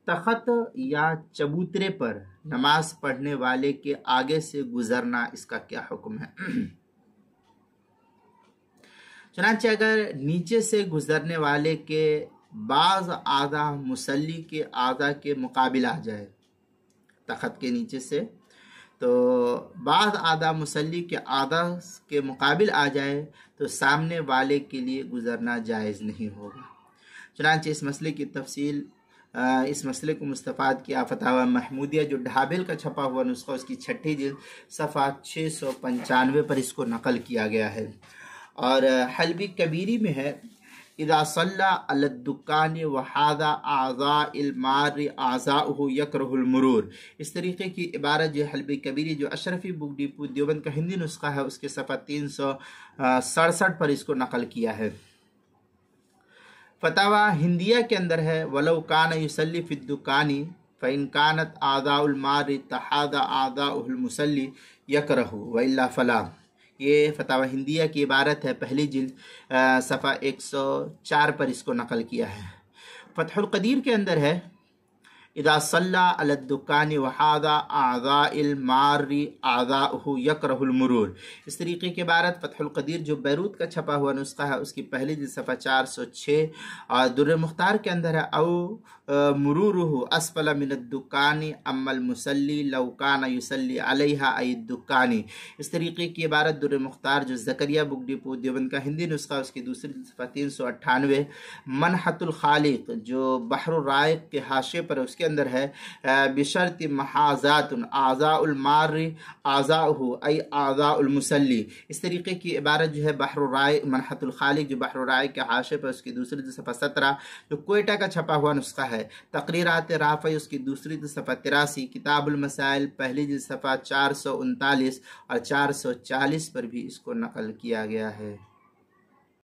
तख्त या चबूतरे पर नमाज पढ़ने वाले के आगे से गुजरना, इसका क्या हुक्म है? चुनांचे अगर नीचे से गुजरने वाले के बाज़ आधा मुसल्ली के आधा के मुकाबिल आ जाए, तख्त के नीचे से तो बाज़ आधा मुसल्ली के आधा के मुकाबिल आ जाए तो सामने वाले के लिए गुजरना जायज़ नहीं होगा। चुनांचे इस मसले की तफसील, इस मसले को मुस्तफ़ाद किया फतावा महमूदिया, जो ढाबिल का छपा हुआ नुस्खा, उसकी छठी जिल्द सफ़ा 695 पर इसको नकल किया गया है। और हल्बी कबीरी में है, इदा सल्ला अला दुकान वहादा आज़ाइल मार आज़ाउहु यकरहुल मुरूर। इस तरीके की इबारत जो हल्बी कबीरी, जो अशरफी बुक डिपो देवबंद का हिंदी नुस्खा है, उसके सफ़ा 367 पर इसको नकल किया है। फतावा हिंदिया के अंदर है, वलौ कान युसल्ली फि दुकानी फ़इन कानत आज़ाउल मार तहादा आज़ाउहुल मुसल्ली यकरहु व इल्ला फला। ये फतावा हिंदिया की इबारत है, पहली जिल्द सफ़ा 104 पर इसको नकल किया है। फ़तहुल क़दीर के अंदर है, इदा सल्ला अला दुकानी वहादा आज़ाइल मारी आज़ाउहु यकरहुल मुरूर। इस तरीके की इबारत फ़तहुल क़दीर जो बैरूत का छपा हुआ नुस्खा है, उसकी पहली जिल्द सफ़ा 406 और दुर्र मुख्तार के अंदर है, औ मुरूरुहु अस्फला मिनद दुकानी अम्मल मुसल्ली लौ काना युसल्ली अलैहा आई दुकानी। इस तरीके की इबारत दुर्र मुख्तार जो ज़करिया बुक डिपो देवबंद का हिंदी नुस्खा, उसकी दूसरी सफ़ा 398। मनहतुल खालिक जो बहरुर राइक के हाशिए पर, उसके अंदर है, बिशर्त महाजातुन आज़ाउल मारी आज़ाउहु आई आज़ाउल मुसल्ली। इस तरीके की इबारत जो है बहरुर राइक, मनहतुल खालिक जो बहरुर राइक के हाशिए पर, उसकी दूसरी सफ़ा 17 जो कोयटा का छपा हुआ नुस्खा है। तकरीरात राफ़ी उसकी दूसरी सफ़ा 83, किताबुल मसाइल पहली जिल्द सफ़ा 439 और 440 पर भी इसको नकल किया गया है।